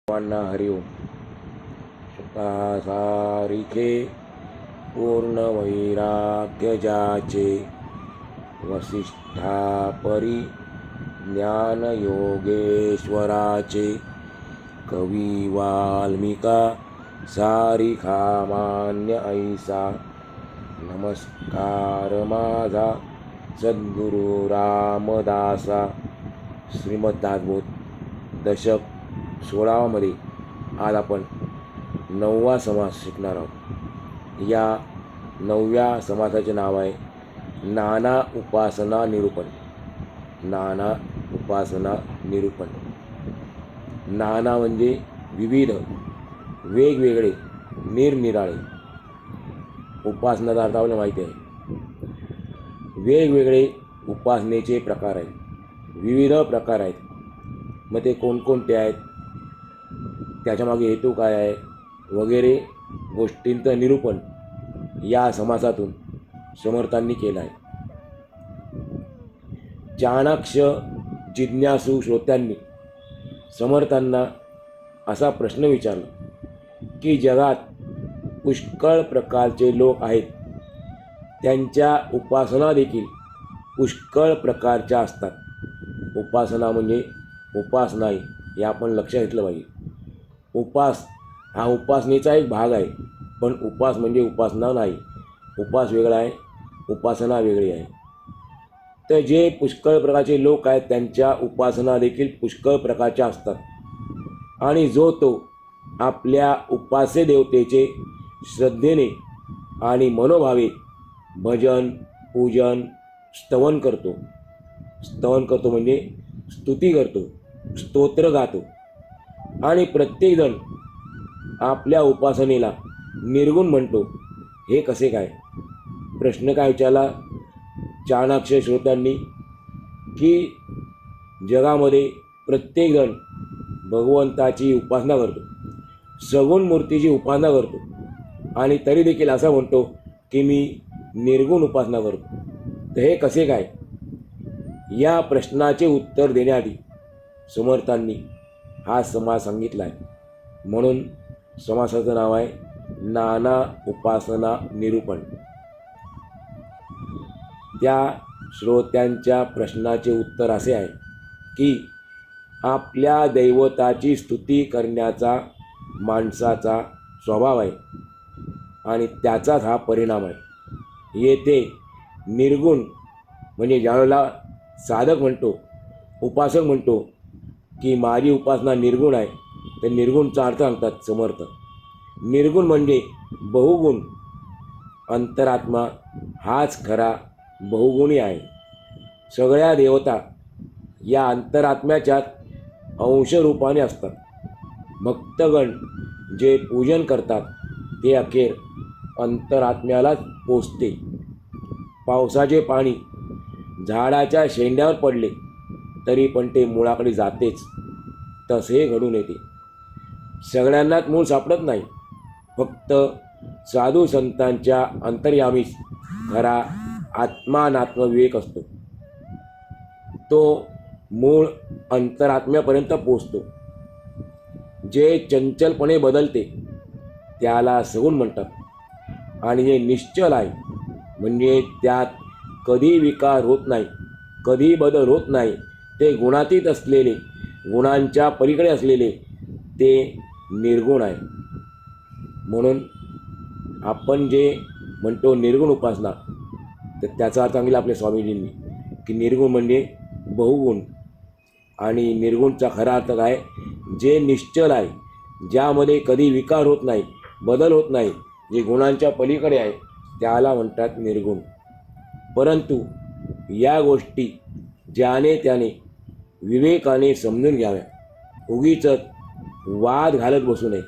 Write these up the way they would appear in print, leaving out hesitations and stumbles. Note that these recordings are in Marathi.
सर्वांना हरिओम. सारिखे पूर्ण वैराग्य जाचे, वसिष्ठा परी ज्ञान योगेश्वराचे. कवी वाल्मिका सारिखा मान्य ऐसा, नमस्कार माझा सद्गुरु रामदासा. श्रीमद भागवत दशक 16 मध्ये आज आपण 9वा समास शिकणार आहोत. या 9व्या समासाचे नाव आहे नाना उपासना निरूपण. नाना उपासना निरूपण. नाना म्हणजे विविध, वेगवेगळे, निरनिराळे. उपासनाचा अर्थ आपल्याला माहिती आहे. वेगवेगळे उपासनेचे प्रकार आहेत, विविध प्रकार आहेत. मग ते कोणकोणते आहेत, त्याच्यामागे हेतू काय आहे वगैरे गोष्टींचं निरूपण या समासातून समर्थांनी केलं आहे. चाणाक्ष जिज्ञासू श्रोत्यांनी समर्थांना असा प्रश्न विचारला की जगात पुष्कळ प्रकारचे लोक आहेत, त्यांच्या उपासना देखील पुष्कळ प्रकारच्या असतात. उपासना म्हणजे उपासना आहे हे आपण लक्षात घेतलं पाहिजे. उपास हा उपासनेचा एक भाग आहे, पण उपास म्हणजे उपासना नाही. उपास वेगळा आहे, उपासना वेगळी आहे. तर जे पुष्कळ प्रकारचे लोक आहेत त्यांच्या उपासना देखील पुष्कळ प्रकारच्या असतात. आणि जो तो आपल्या उपास्य देवतेचे श्रद्धेने आणि मनोभावे भजन, पूजन, स्तवन करतो. स्तवन करतो म्हणजे स्तुती करतो, स्तोत्र गातो. आणि प्रत्येकजण आपल्या उपासनेला निर्गुण म्हणतो. हे कसे काय? प्रश्न काय विचारला चाणाक्ष श्रोत्यांनी की जगामध्ये प्रत्येकजण भगवंताची उपासना करतो, सगुण मूर्तीची उपासना करतो, आणि तरी देखील असं म्हणतो की मी निर्गुण उपासना करतो. तर हे कसे काय? या प्रश्नाचे उत्तर देण्यासाठी समर्थांनी हा समास सांगितला आहे. म्हणून समासाचं नाव आहे नाना उपासना निरूपण. त्या श्रोत्यांच्या प्रश्नाचे उत्तर असे आहे की आपल्या दैवताची स्तुती करण्याचा माणसाचा स्वभाव आहे आणि त्याचाच हा परिणाम आहे. येथे निर्गुण म्हणजे ज्यावेळेला साधक म्हणतो, उपासक म्हणतो की माझी उपासना निर्गुण आहे, तर निर्गुणचा अर्थ सांगतात समर्थ. निर्गुण म्हणजे बहुगुण. अंतरात्मा हाच खरा बहुगुणी आहे. सगळ्या देवता या अंतरात्म्याच्याच अंशरूपाने असतात. भक्तगण जे पूजन करतात ते अखेर अंतरात्म्यालाच पोचते. पावसाचे पाणी झाडाच्या शेंड्यावर पडले तरी पण ते मुळाकडे जातेच, तसे घडून येते. सगळ्यांनाच मूळ सापडत नाही. फक्त साधू संतांच्या अंतर्यामीच खरा आत्मानात्म विवेक असतो. तो मूळ अंतरात्म्यापर्यंत पोचतो. जे चंचलपणे बदलते त्याला सगुण म्हणतात, आणि जे निश्चल आहे म्हणजे त्यात कधी विकार होत नाही, कधी बदल होत नाही, ते गुणातीत असलेले, गुणांच्या पलीकडे असलेले ते निर्गुण आहे. म्हणून आपण जे म्हणतो निर्गुण उपासना, तर त्याचा अर्थ सांगितला आपल्या स्वामीजींनी की निर्गुण म्हणजे बहुगुण. आणि निर्गुणचा खरा अर्थ काय? जे निश्चल आहे, ज्यामध्ये कधी विकार होत नाही, बदल होत नाही, जे गुणांच्या पलीकडे आहे त्याला म्हणतात निर्गुण. परंतु या गोष्टी ज्याने त्याने विवेकाने समजून घ्याव्या. उगीच वाद घालत बसू नये.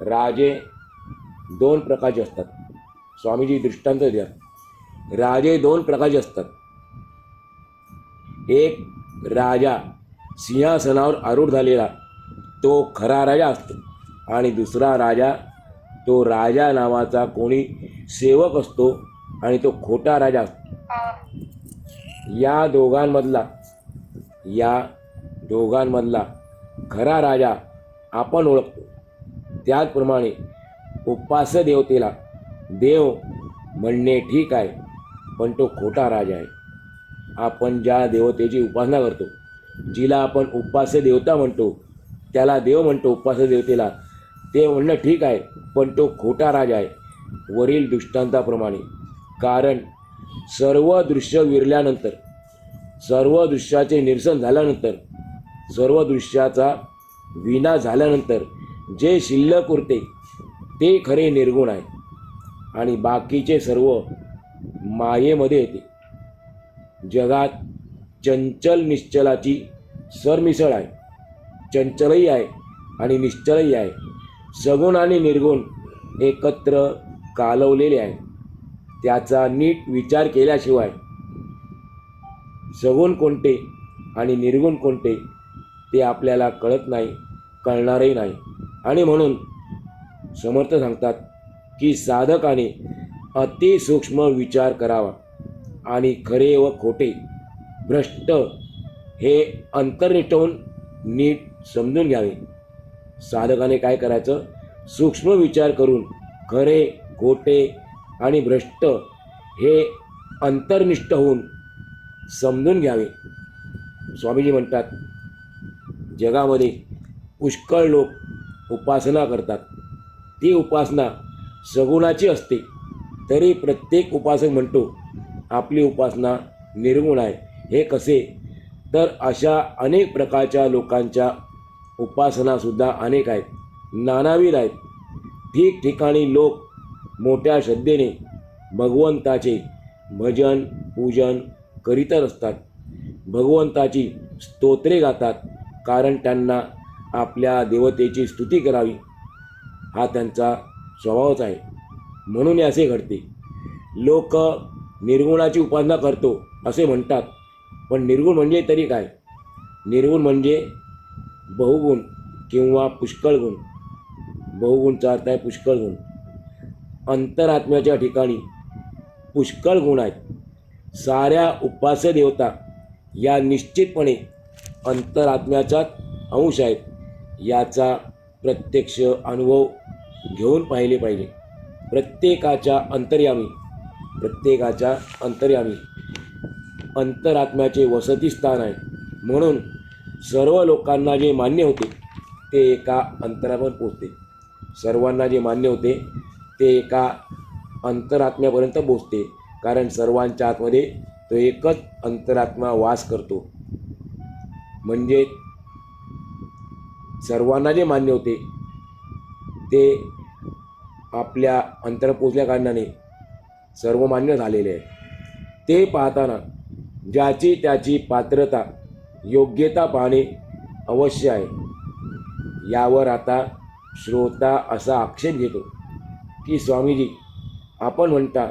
राजे 2 प्रकारचे असतात. स्वामीजी दृष्टांत द्या. राजे 2 प्रकारचे असतात. एक राजा सिंहासनावर आरूढ झालेला तो खरा राजा असतो, आणि दुसरा राजा तो राजा नावाचा कोणी सेवक असतो आणि तो खोटा राजा असतो. या दोघांमधला खरा राजा आपण ओळखतो. त्याचप्रमाणे उपास्य देवतेला देव म्हणणे ठीक आहे, पण तो खोटा राज आहे. आपण ज्या देवतेची उपासना करतो, जिला आपण उपास्य देवता म्हणतो, त्याला देव म्हणतो उपास्य देवतेला, ते म्हणणं ठीक आहे, पण तो खोटा राज आहे वरील दृष्टांताप्रमाणे. कारण सर्व दृश्य विरल्यानंतर, सर्व दृश्याचे निरसन झाल्यानंतर, सर्व दृश्याचा विनाश झाल्यानंतर जे शिल्लक उरते ते खरे निर्गुण आहे आणि बाकीचे सर्व मायेमध्ये येते. जगात चंचल निश्चलाची सरमिसळ आहे. चंचलही आहे आणि निश्चलही आहे. सगुण आणि निर्गुण एकत्र कालवलेले आहे. त्याचा नीट विचार केल्याशिवाय सगुण कोणते आणि निर्गुण कोणते ते आपल्याला कळत नाही, कळणारही नाही. आणि म्हणून समर्थ सांगतात की साधकाने अतिसूक्ष्म विचार करावा आणि खरे व खोटे, भ्रष्ट हे अंतर्निष्ठ होऊन नीट समजून घ्यावे. साधकाने काय करायचं? सूक्ष्म विचार करून खरे, खोटे आणि भ्रष्ट हे अंतर्निष्ठ होऊन समजून घ्यावे. स्वामीजी म्हणतात, जगामध्ये पुष्कळ लोक उपासना करतात. ती उपासना सगुणाची असते, तरी प्रत्येक उपासक म्हणतो आपली उपासना निर्गुण आहे. हे कसे? तर अशा अनेक प्रकारच्या लोकांच्या उपासनासुद्धा अनेक आहेत, नानाविध आहेत. ठिकठिकाणी लोक मोठ्या श्रद्धेने भगवंताचे भजन पूजन करीतच असतात. भगवंताची स्तोत्रे गातात, कारण त्यांना आपल्या देवतेची स्तुती करावी हा त्यांचा स्वभावच आहे. म्हणून असे घडते. लोक निर्गुणाची उपासना करतो असे म्हणतात, पण निर्गुण म्हणजे तरी काय? निर्गुण म्हणजे बहुगुण किंवा पुष्कळ गुण. बहुगुणचा अर्थ आहे पुष्कळ गुण. अंतरात्म्याच्या ठिकाणी पुष्कळ गुण आहेत. साऱ्या उपास्य देवता या निश्चितपणे अंतरात्म्याचाच अंश आहेत. याचा प्रत्यक्ष अनुभव घेऊन पाहिले पाहिजे. प्रत्येकाच्या अंतर्यामी अंतरात्म्याचे वसतिस्थान आहे. म्हणून सर्व लोकांना जे मान्य होते ते एका अंतरावर पोचते. सर्वांना जे मान्य होते ते एका अंतरात्म्यापर्यंत पोचते, कारण सर्वांच्या आतमध्ये तो एकच अंतरात्मा वास करतो. म्हणजे सर्वांना जे मान्य होते ते आपल्या अंतर पोचल्या कारणाने सर्व मान्य झालेले आहे. ते पाहताना ज्याची त्याची पात्रता योग्यता पाहणे अवश्य आहे. यावर आता श्रोता असा आक्षेप घेतो की स्वामीजी, आपण म्हणता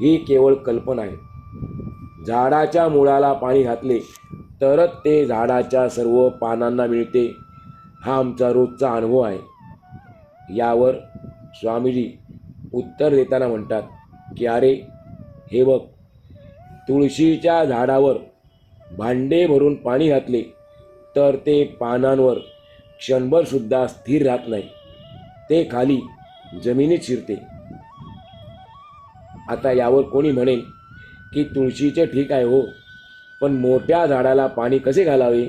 ही केवळ कल्पना आहे. झाडाच्या मुळाला पाणी घातले तरच ते झाडाच्या सर्व पानांना मिळते, हा आमचा रोजचा अनुभव आहे. यावर स्वामीजी उत्तर देताना म्हणतात की अरे हे बघ, तुळशीच्या झाडावर भांडे भरून पाणी घातले तर ते पानांवर क्षणभरसुद्धा स्थिर राहत नाही, ते खाली जमिनीत शिरते. आता यावर कोणी म्हणेल की तुळशीचे ठीक आहे हो, पण मोठ्या झाडाला पाणी कसे घालावे?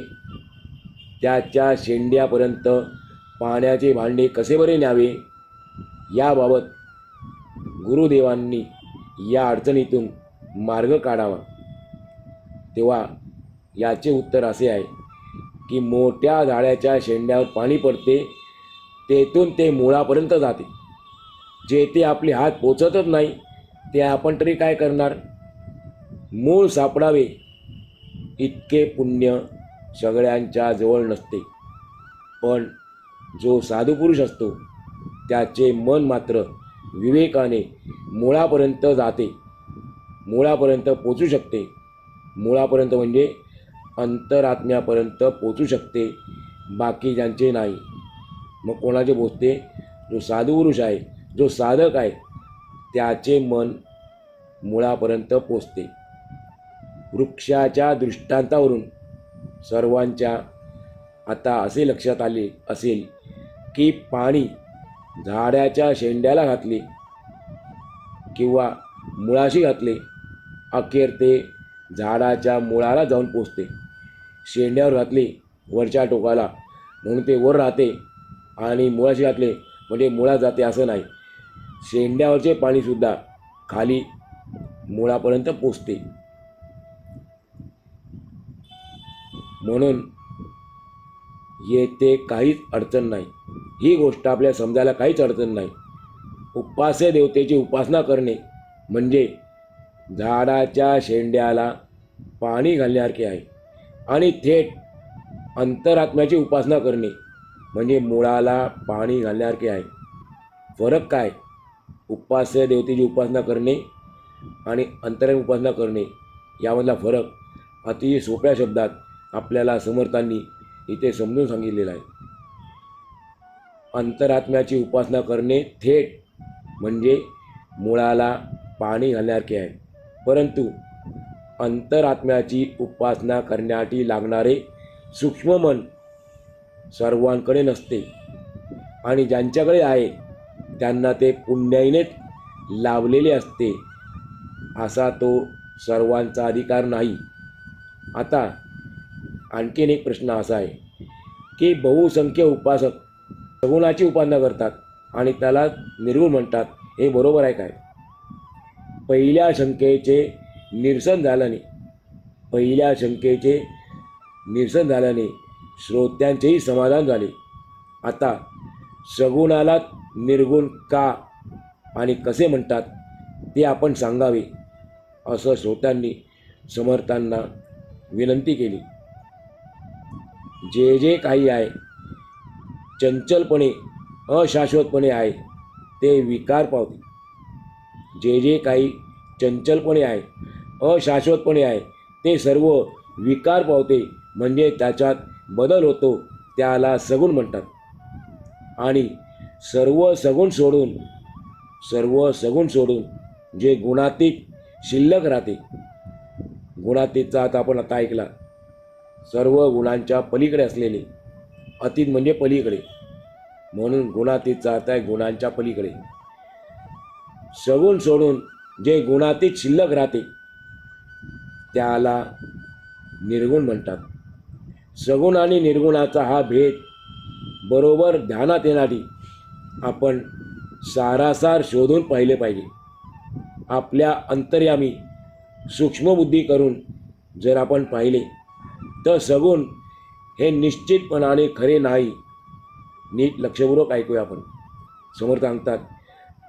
त्याच्या शेंड्यापर्यंत पाण्याचे भांडे कसे बरे न्यावे? याबाबत गुरुदेवांनी या अडचणीतून मार्ग काढावा. तेव्हा याचे उत्तर असे आहे की मोठ्या झाडाच्या शेंड्यावर पाणी पडते, तेथून ते मुळापर्यंत जाते. जेथे आपले हात पोचतच नाही ते आपण तरी काय करणार? मूळ सापडावे इतके पुण्य सगळ्यांच्या जवळ नसते. पण जो साधू पुरुष असतो त्याचे मन मात्र विवेकाने मुळापर्यंत जाते, मुळापर्यंत पोचू शकते. मुळापर्यंत म्हणजे अंतरात्म्यापर्यंत पोचू शकते, बाकी ज्यांचे नाही. मग कोणाचे पोचते? जो साधू पुरुष आहे, जो साधक आहे, त्याचे मन मुळापर्यंत पोचते. वृक्षाच्या दृष्टांतावरून सर्वांच्या आता असे लक्षात आले असेल की पाणी झाडाच्या शेंड्याला घातले किंवा मुळाशी घातले, अखेर ते झाडाच्या मुळाला जाऊन पोचते. शेंड्यावर घातले वरच्या टोकाला म्हणून ते वर राहते आणि मुळाशी घातले म्हणजे मुळात जाते असं नाही. शेंड्यावरचे पाणीसुद्धा खाली मुळापर्यंत पोचते. म्हणून येथे काहीच अडचण नाही. ही गोष्ट आपल्याला समजायला काहीच अडचण नाही. उपास्य देवतेची उपासना करणे म्हणजे झाडाच्या शेंड्याला पाणी घालण्यासारखे आहे आणि थेट अंतरात्म्याची उपासना करणे म्हणजे मुळाला पाणी घालण्यासारखे आहे. फरक काय? उपास्य देवतेची उपासना करणे आणि अंतरात्म्याची उपासना करणे यामधला फरक अतिशय सोप्या शब्दात आपल्याला समर्थांनी इथे समजून सांगितलेला आहे. अंतरात्म्याची उपासना करणे थेट म्हणजे मुळाला पाणी घालण्यासारखे आहे, परंतु अंतरात्म्याची उपासना करण्यासाठी लागणारे सूक्ष्म मन सर्वांकडे नसते आणि ज्यांच्याकडे आहे त्यांना ते पुण्याईनेच लाभलेले असते. असा तो सर्वांचा अधिकार नाही. आता आणखीन एक प्रश्न असा आहे की बहुसंख्य उपासक सगुणाची उपासना करतात आणि त्याला निर्गुण म्हणतात, हे बरोबर आहे काय? पहिल्या शंकेचे निरसन झाल्याने श्रोत्यांचेही समाधान झाले. आता सगुणाला निर्गुण का आणि कसे म्हणतात ते आपण सांगावे असं श्रोत्यांनी समर्थांना विनंती केली. जे जे काही आहे चंचलपणे अशाश्वतपणे आहे ते विकार पावते. जे जे काही चंचलपणे आहे अशाश्वतपणे आहे ते सर्व विकार पावते म्हणजे त्याच्यात बदल होतो, त्याला सगुण म्हणतात. आणि सर्व सगुण सोडून जे गुणातीत शिल्लक राहते, गुणातीतचा आता आपण आता ऐकला, सर्व गुणांच्या पलीकडे असलेले, अतीत म्हणजे पलीकडे, म्हणून गुणातीतचा अर्थ आहे गुणांच्या पलीकडे. सगुण सोडून जे गुणातीत शिल्लक राहते त्याला निर्गुण म्हणतात. सगुण आणि निर्गुणाचा हा भेद बरोबर ध्यानात येण्यासाठी आपण सारासार शोधून पाहिले पाहिजे. आपल्या अंतर्यामी सूक्ष्मबुद्धी करून जर आपण पाहिले तर सगुण हे निश्चितपणाने खरे नाही. नीट लक्षपूर्वक ऐकूया आपण. समर्थ सांगतात,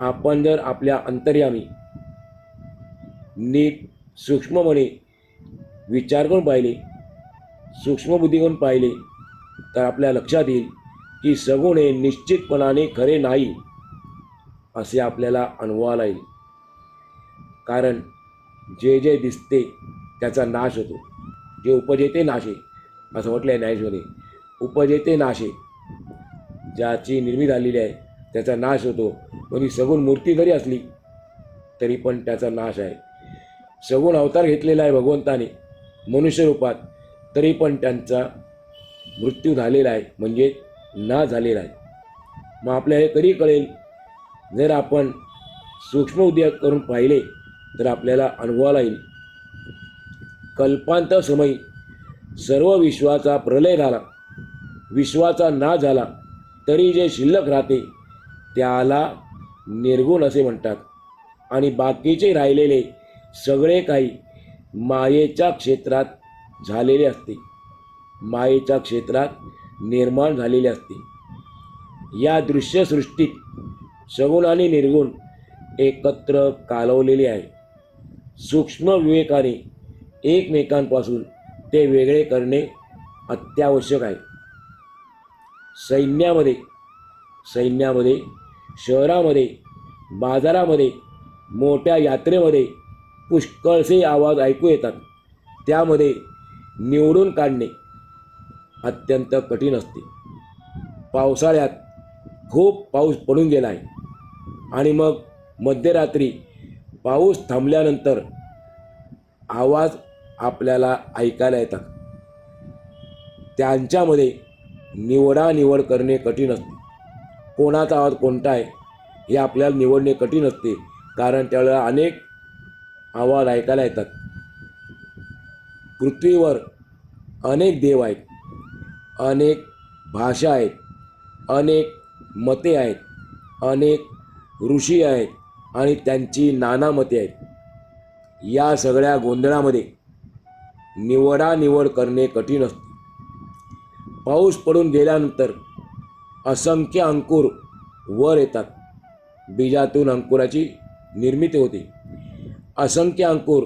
आपण जर आपल्या अंतर्यामी नीट सूक्ष्मपणे विचार करून पाहिले, सूक्ष्मबुद्धी करून पाहिले तर आपल्या लक्षात येईल की सगुण हे निश्चितपणाने खरे नाही असे आपल्याला अनुभवाला येईल. कारण जे जे दिसते त्याचा नाश होतो. जे उपजेते नाशे असं म्हटलं आहे न्यायमध्ये. उपजेते नाशे, ज्याची निर्मिती झालेली आहे त्याचा नाश होतो. म्हणजे सगुण मूर्ती जरी असली तरी पण त्याचा नाश आहे. सगुण अवतार घेतलेला आहे भगवंताने मनुष्य रूपात, तरी पण त्यांचा मृत्यू झालेला आहे म्हणजे नाश झालेला आहे. मग आपल्याला हे कधी कळेल? जर आपण सूक्ष्म उद्योग करून पाहिले तर आपल्याला अनुभवाला येईल. कल्पांतर समयी सर्व विश्वाचा प्रलय झाला, विश्वाचा नाश झाला, तरी जे शिल्लक राहते त्याला निर्गुण असे म्हणतात. आणि बाकीचे राहिलेले सगळे काही मायेच्या क्षेत्रात झालेले असते, मायेच्या क्षेत्रात निर्माण झालेले असते. या दृश्यसृष्टीत सगुण आणि निर्गुण एकत्र कालवलेले आहे. सूक्ष्म विवेकाने एकमेकांपासून ते वेगळे करणे अत्यावश्यक आहे. सैन्यामध्ये, शहरामध्ये, बाजारामध्ये, मोठ्या यात्रेमध्ये पुष्कळसे आवाज ऐकू येतात. त्यामध्ये निवडून काढणे अत्यंत कठीण असते. पावसाळ्यात खूप पाऊस पडून गेला आहे आणि मग मध्यरात्री पाऊस थांबल्यानंतर आवाज आपल्याला ऐकायला येतात. त्यांच्यामध्ये निवड करणे कठीण असते. कोणाचा आवाज कोणता आहे हे आपल्याला निवडणे कठीण असते, कारण त्यावेळेला अनेक आवाज ऐकायला येतात. पृथ्वीवर अनेक देव आहेत, अनेक भाषा आहेत, अनेक मते आहेत, अनेक ऋषी आहेत आणि त्यांची नाना मते आहेत. या सगळ्या गोंधळामध्ये निवडानिवड करणे कठीण असते. पाऊस पडून गेल्यानंतर असंख्य अंकुर वर येतात. बीजातून अंकुराची निर्मिती होते. असंख्य अंकुर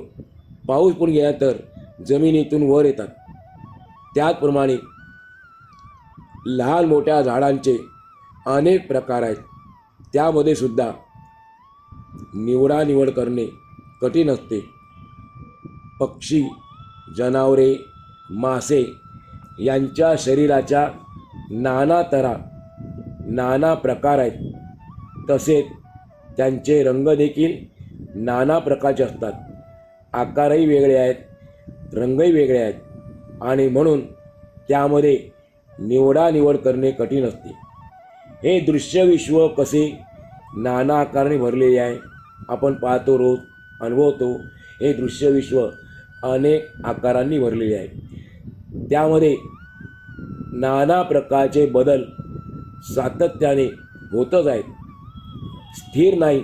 पाऊस पडून गेल्यानंतर जमिनीतून वर येतात. त्याचप्रमाणे लहान मोठ्या झाडांचे अनेक प्रकार आहेत. त्यामध्ये सुद्धा निवडानिवड करणे कठीण असते. पक्षी, जनावरे, मासे यांच्या शरीराच्या नाना तऱ्हा, नाना प्रकार आहेत. तसेच त्यांचे रंग देखील नाना प्रकारचे असतात. आकारही वेगळे आहेत, रंगही वेगळे आहेत आणि म्हणून त्यामध्ये निवडानिवड करणे कठीण असते. हे दृश्यविश्व कसे नाना आकाराने भरलेले आहे आपण पाहतो, रोज अनुभवतो. हे दृश्यविश्व अनेक आकारांनी भरलेले आहे. त्यामध्ये नाना प्रकारचे बदल सातत्याने होतच आहेत. स्थिर नाही.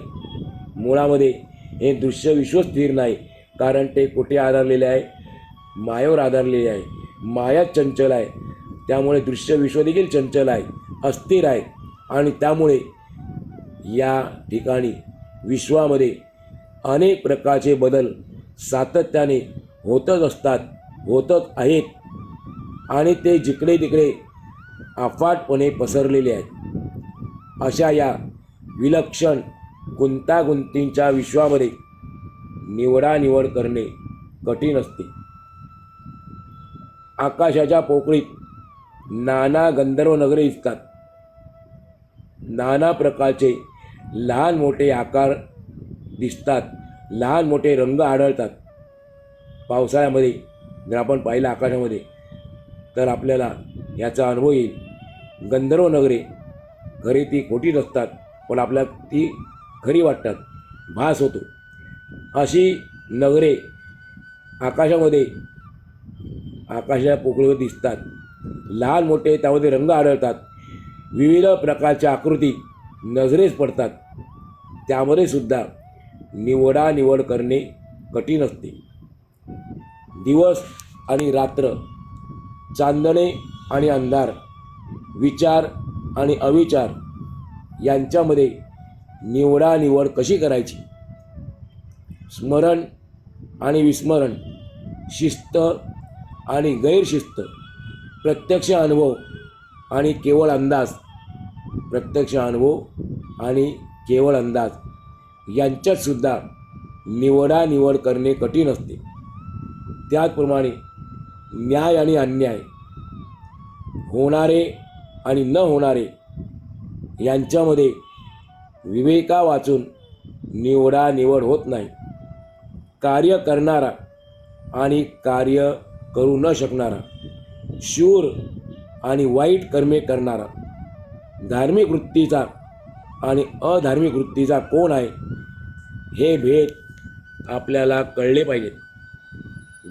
मुळामध्ये हे दृश्यविश्व स्थिर नाही, कारण ते कुठे आधारलेले आहे? मायेवर आधारलेले आहे. माया चंचल आहे. त्यामुळे दृश्यविश्व देखील चंचल आहे, अस्थिर आहे आणि त्यामुळे या ठिकाणी विश्वामध्ये अनेक प्रकारचे बदल सातत्याने होतच असतात, होतच आहेत आणि ते जिकडे तिकडे अफाटपणे पसरलेले आहेत. अशा या विलक्षण गुंतागुंतींच्या विश्वामध्ये निवडानिवड करणे कठीण असते. आकाशाच्या पोकळीत नाना गंधर्व नगरे दिसतात. नाना प्रकारचे लहान मोठे आकार दिसतात, लहान मोठे रंग आढळतात. पावसाळ्यामध्ये जर आपण पाहिलं आकाशामध्ये तर आपल्याला याचा अनुभव येईल. गंधर्व नगरे खरी ती खोटी नसतात, पण आपल्याला ती खरी वाटतात, भास होतो. अशी नगरे आकाशामध्ये, आकाशाच्या पोकळीवर दिसतात. लहान मोठे त्यामध्ये रंग आढळतात. विविध प्रकारच्या आकृती नजरेस पडतात. त्यामध्ये सुद्धा निवडानिवड करणे कठीण असते. दिवस आणि रात्र, चांदणे आणि अंधार, विचार आणि अविचार यांच्यामध्ये निवडानिवड कशी करायची? स्मरण आणि विस्मरण, शिस्त आणि गैरशिस्त, प्रत्यक्ष अनुभव आणि केवळ अंदाज, प्रत्यक्ष अनुभव आणि केवळ अंदाज यांच्यातसुद्धा निवडानिवड करणे कठीण असते. त्याचप्रमाणे न्याय आणि अन्याय, होणारे आणि न होणारे यांच्यामध्ये विवेका वाचून निवडानिवड होत नाही. कार्य करणारा आणि कार्य करू न शकणारा, शूर आणि वाईट कर्मे करणारा, धार्मिक वृत्तीचा आणि अधार्मिक वृत्तीचा कोण आहे हे भेद आपल्याला कळले पाहिजेत.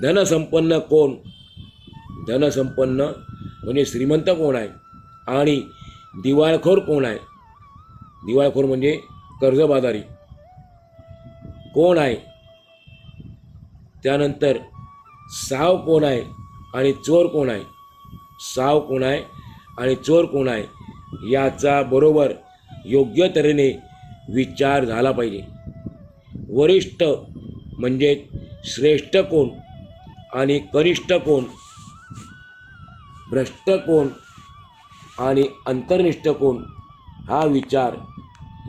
धनसंपन्न कोण? धनसंपन्न म्हणजे श्रीमंत कोण आहे आणि दिवाळखोर कोण आहे? दिवाळखोर म्हणजे कर्जबाजारी कोण आहे? त्यानंतर साव कोण आहे आणि चोर कोण आहे? साव कोण आहे आणि चोर कोण आहे याचा बरोबर योग्य तऱ्हेने विचार झाला पाहिजे. वरिष्ठ म्हणजे श्रेष्ठ कोण आणि कनिष्ठ कोण? भ्रष्ट कोण आणि अंतर्निष्ठ कोण? हा विचार,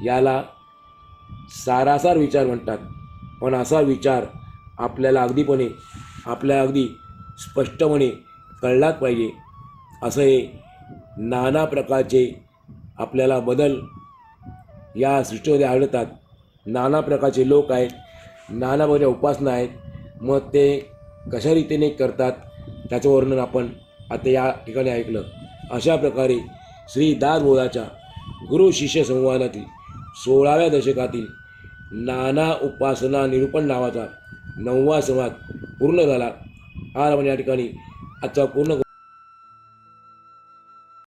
याला सारासार विचार म्हणतात. पण असा विचार आपल्याला अगदी स्पष्टपणे कळलाच पाहिजे. असं हे नाना प्रकारचे आपल्याला बदल या सृष्टीमध्ये आढळतात. नाना प्रकारचे लोक आहेत, नाना प्रकारच्या उपासना आहेत. मग ते कशा रीतीने करतात त्याचं वर्णन आपण आता या ठिकाणी ऐकलं. अशा प्रकारे श्री दासबोधाच्या गुरु शिष्य संवादातील 16व्या दशकातील नाना उपासना निरूपण नावाचा 9वा संवाद पूर्ण झाला. आज आपण या ठिकाणी आजचा पूर्ण